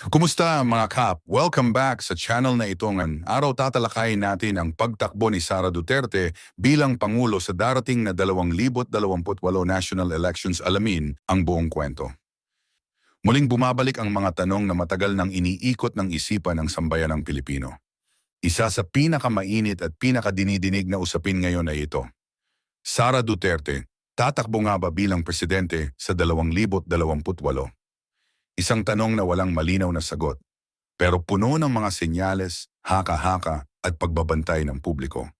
Kumusta mga kap? Welcome back sa channel na ito. Ng araw tatalakayin natin ang pagtakbo ni Sara Duterte bilang Pangulo sa darating na 2028 national elections. Alamin ang buong kwento. Muling bumabalik ang mga tanong na matagal nang iniikot ng isipan ng sambayanang Pilipino. Isa sa pinakamainit at pinakadinidinig na usapin ngayon ay ito. Sara Duterte, tatakbo nga ba bilang presidente sa 2028? Isang tanong na walang malinaw na sagot, pero puno ng mga senyales, haka-haka at pagbabantay ng publiko.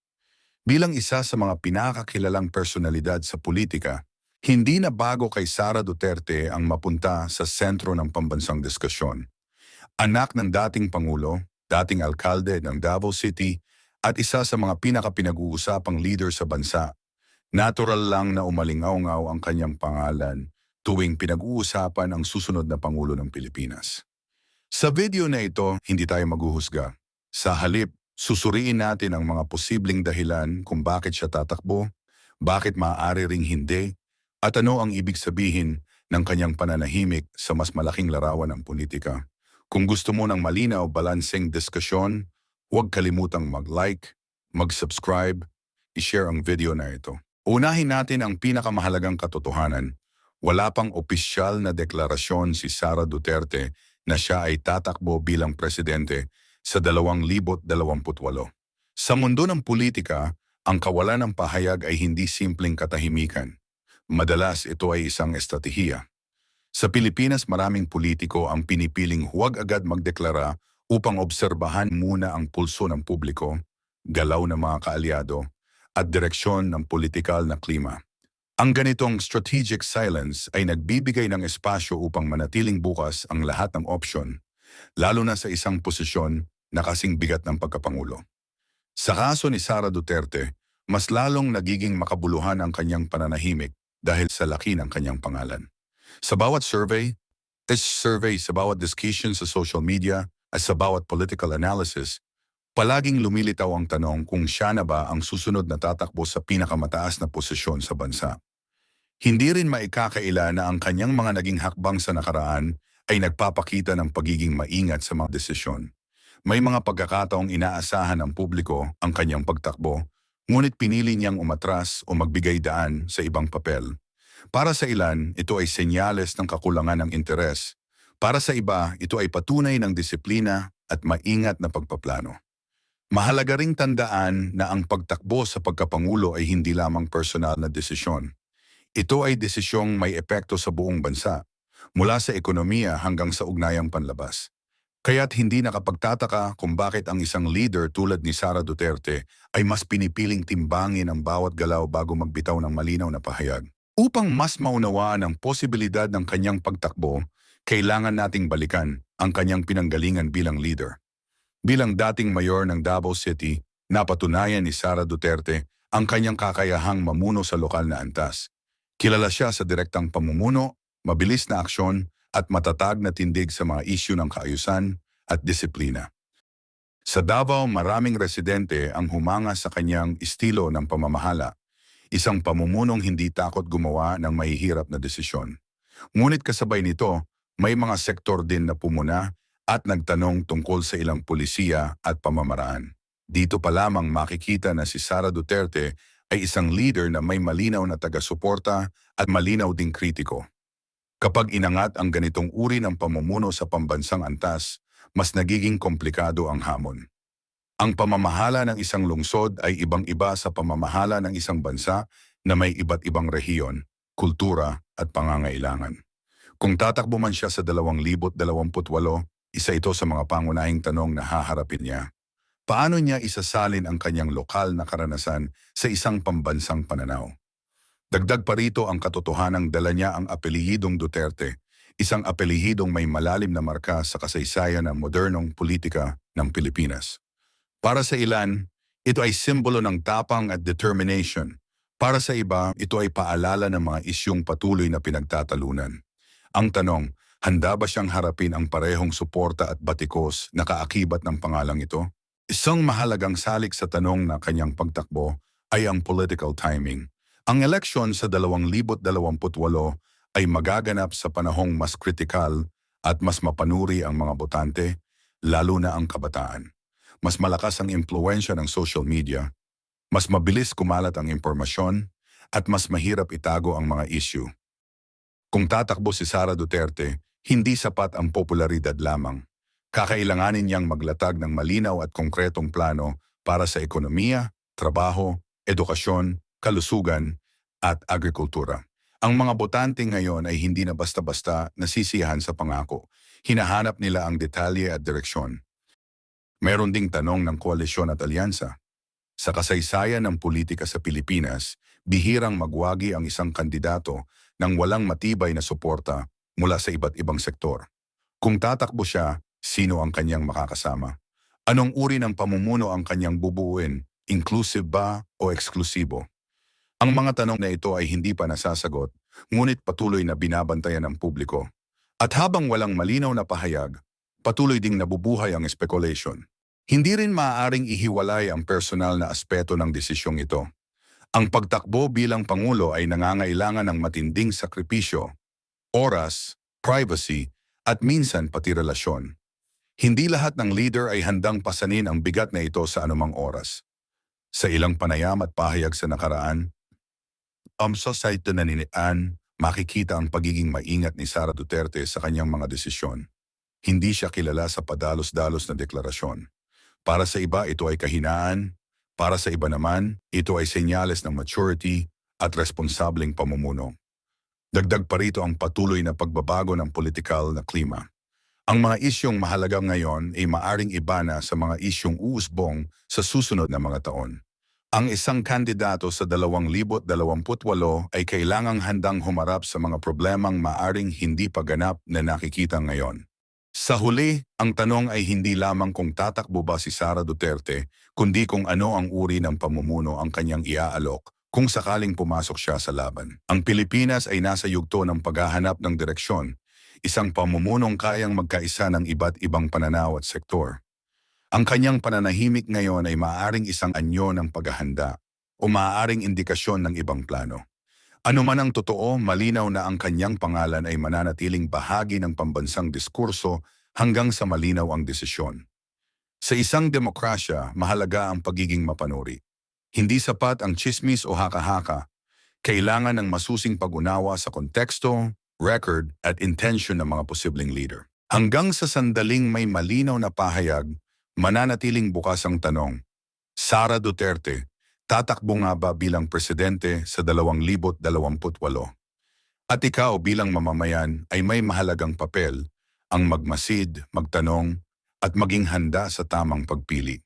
Bilang isa sa mga pinakakilalang personalidad sa politika, hindi na bago kay Sara Duterte ang mapunta sa sentro ng pambansang diskusyon. Anak ng dating Pangulo, dating alkalde ng Davao City, at isa sa mga pinakapinag-uusapang leader sa bansa, natural lang na umalingaw-ngaw ang kanyang pangalan tuwing pinag-uusapan ang susunod na Pangulo ng Pilipinas. Sa video na ito, hindi tayo maghuhusga. Sa halip, susuriin natin ang mga posibleng dahilan kung bakit siya tatakbo, bakit maaari ring hindi, at ano ang ibig sabihin ng kanyang pananahimik sa mas malaking larawan ng politika. Kung gusto mo ng malinaw, balanseng diskusyon, huwag kalimutang mag-like, mag-subscribe, i-share ang video na ito. Unahin natin ang pinakamahalagang katotohanan. Wala pang opisyal na deklarasyon si Sara Duterte na siya ay tatakbo bilang presidente sa 2028. Sa mundo ng politika, ang kawalan ng pahayag ay hindi simpleng katahimikan. Madalas ito ay isang estratehiya. Sa Pilipinas, maraming politiko ang pinipiling huwag agad magdeklara upang obserbahan muna ang pulso ng publiko, galaw ng mga kaalyado, at direksyon ng politikal na klima. Ang ganitong strategic silence ay nagbibigay ng espasyo upang manatiling bukas ang lahat ng opsyon, lalo na sa isang posisyon na kasing bigat ng pagkapangulo. Sa kaso ni Sara Duterte, mas lalong nagiging makabuluhan ang kanyang pananahimik dahil sa laki ng kanyang pangalan. Sa bawat survey, sa bawat discussion sa social media at sa bawat political analysis, palaging lumilitaw ang tanong kung siya na ba ang susunod na tatakbo sa pinakamataas na posisyon sa bansa. Hindi rin maikakaila na ang kanyang mga naging hakbang sa nakaraan ay nagpapakita ng pagiging maingat sa mga desisyon. May mga pagkakataong inaasahan ng publiko ang kanyang pagtakbo, ngunit pinili niyang umatras o magbigay daan sa ibang papel. Para sa ilan, ito ay senyales ng kakulangan ng interes. Para sa iba, ito ay patunay ng disiplina at maingat na pagpaplano. Mahalaga ring tandaan na ang pagtakbo sa pagkapangulo ay hindi lamang personal na desisyon. Ito ay desisyong may epekto sa buong bansa, mula sa ekonomiya hanggang sa ugnayang panlabas. Kaya't hindi nakapagtataka kung bakit ang isang leader tulad ni Sara Duterte ay mas pinipiling timbangin ang bawat galaw bago magbitaw ng malinaw na pahayag. Upang mas maunawaan ang posibilidad ng kanyang pagtakbo, kailangan nating balikan ang kanyang pinanggalingan bilang leader. Bilang dating mayor ng Davao City, napatunayan ni Sara Duterte ang kanyang kakayahang mamuno sa lokal na antas. Kilala siya sa direktang pamumuno, mabilis na aksyon at matatag na tindig sa mga isyu ng kaayusan at disiplina. Sa Davao, maraming residente ang humanga sa kanyang estilo ng pamamahala, isang pamumunong hindi takot gumawa ng mahihirap na desisyon. Ngunit kasabay nito, may mga sektor din na pumuna at nagtanong tungkol sa ilang pulisiya at pamamaraan. Dito pa lamang makikita na si Sara Duterte ay isang leader na may malinaw na taga-suporta at malinaw ding kritiko. Kapag inangat ang ganitong uri ng pamumuno sa pambansang antas, mas nagiging komplikado ang hamon. Ang pamamahala ng isang lungsod ay ibang-iba sa pamamahala ng isang bansa na may iba't ibang rehiyon, kultura at pangangailangan. Kung tatakbo man siya sa 2028, isa ito sa mga pangunahing tanong na haharapin niya. Paano niya isasalin ang kanyang lokal na karanasan sa isang pambansang pananaw? Dagdag pa rito ang katotohanang dala niya ang apelyidong Duterte, isang apelyidong may malalim na marka sa kasaysayan ng modernong politika ng Pilipinas. Para sa ilan, ito ay simbolo ng tapang at determination. Para sa iba, ito ay paalala ng mga isyung patuloy na pinagtatalunan. Ang tanong, handa ba siyang harapin ang parehong suporta at batikos na kaakibat ng pangalang ito? Isang mahalagang salik sa tanong na kanyang pagtakbo ay ang political timing. Ang eleksyon sa 2028 ay magaganap sa panahong mas kritikal at mas mapanuri ang mga botante, lalo na ang kabataan. Mas malakas ang impluensya ng social media, mas mabilis kumalat ang impormasyon, at mas mahirap itago ang mga issue. Kung tatakbo si Sara Duterte, hindi sapat ang popularidad lamang. Kakailanganin niyang maglatag ng malinaw at konkretong plano para sa ekonomiya, trabaho, edukasyon, kalusugan, at agrikultura. Ang mga botante ngayon ay hindi na basta-basta nasisiyahan sa pangako. Hinahanap nila ang detalye at direksyon. Meron ding tanong ng koalisyon at alyansa. Sa kasaysayan ng politika sa Pilipinas, bihirang magwagi ang isang kandidato nang walang matibay na suporta mula sa iba't ibang sektor. Kung tatakbo siya, sino ang kanyang makakasama? Anong uri ng pamumuno ang kanyang bubuuin? Inclusive ba o eksklusibo? Ang mga tanong na ito ay hindi pa nasasagot, ngunit patuloy na binabantayan ng publiko. At habang walang malinaw na pahayag, patuloy ding nabubuhay ang speculation. Hindi rin maaaring ihiwalay ang personal na aspeto ng desisyong ito. Ang pagtakbo bilang Pangulo ay nangangailangan ng matinding sakripisyo, oras, privacy, at minsan pati relasyon. Hindi lahat ng leader ay handang pasanin ang bigat na ito sa anumang oras. Sa ilang panayam at pahayag sa nakaraan, sa site na ninian, makikita ang pagiging maingat ni Sara Duterte sa kanyang mga desisyon. Hindi siya kilala sa padalos-dalos na deklarasyon. Para sa iba, ito ay kahinaan. Para sa iba naman, ito ay senyales ng maturity at responsableng pamumuno. Dagdag pa rito ang patuloy na pagbabago ng politikal na klima. Ang mga isyong mahalaga ngayon ay maaring iba na sa mga isyong uusbong sa susunod na mga taon. Ang isang kandidato sa 2028 ay kailangang handang humarap sa mga problemang maaring hindi pa ganap na nakikita ngayon. Sa huli, ang tanong ay hindi lamang kung tatakbo ba si Sara Duterte, kundi kung ano ang uri ng pamumuno ang kanyang iaalok kung sakaling pumasok siya sa laban. Ang Pilipinas ay nasa yugto ng paghahanap ng direksyon, isang pamumunong kayang magkaisa ng iba't ibang pananaw at sektor. Ang kanyang pananahimik ngayon ay maaaring isang anyo ng paghahanda o maaaring indikasyon ng ibang plano. Ano man ang totoo, malinaw na ang kanyang pangalan ay mananatiling bahagi ng pambansang diskurso hanggang sa malinaw ang desisyon. Sa isang demokrasya, mahalaga ang pagiging mapanuri. Hindi sapat ang tsismis o haka-haka. Kailangan ng masusing pag-unawa sa konteksto, record at intention ng mga posibleng leader. Hanggang sa sandaling may malinaw na pahayag, mananatiling bukas ang tanong, Sara Duterte, tatakbo nga ba bilang presidente sa 2028? At ikaw bilang mamamayan ay may mahalagang papel ang magmasid, magtanong, at maging handa sa tamang pagpili.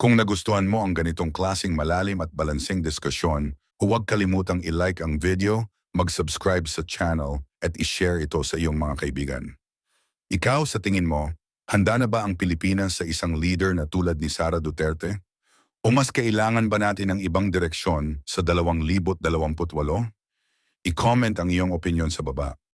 Kung nagustuhan mo ang ganitong klaseng malalim at balanseng diskusyon, huwag kalimutang i-like ang video, mag-subscribe sa channel, at i-share ito sa iyong mga kaibigan. Ikaw sa tingin mo, handa na ba ang Pilipinas sa isang leader na tulad ni Sara Duterte? O mas kailangan ba natin ng ibang direksyon sa 2028? I-comment ang iyong opinion sa baba.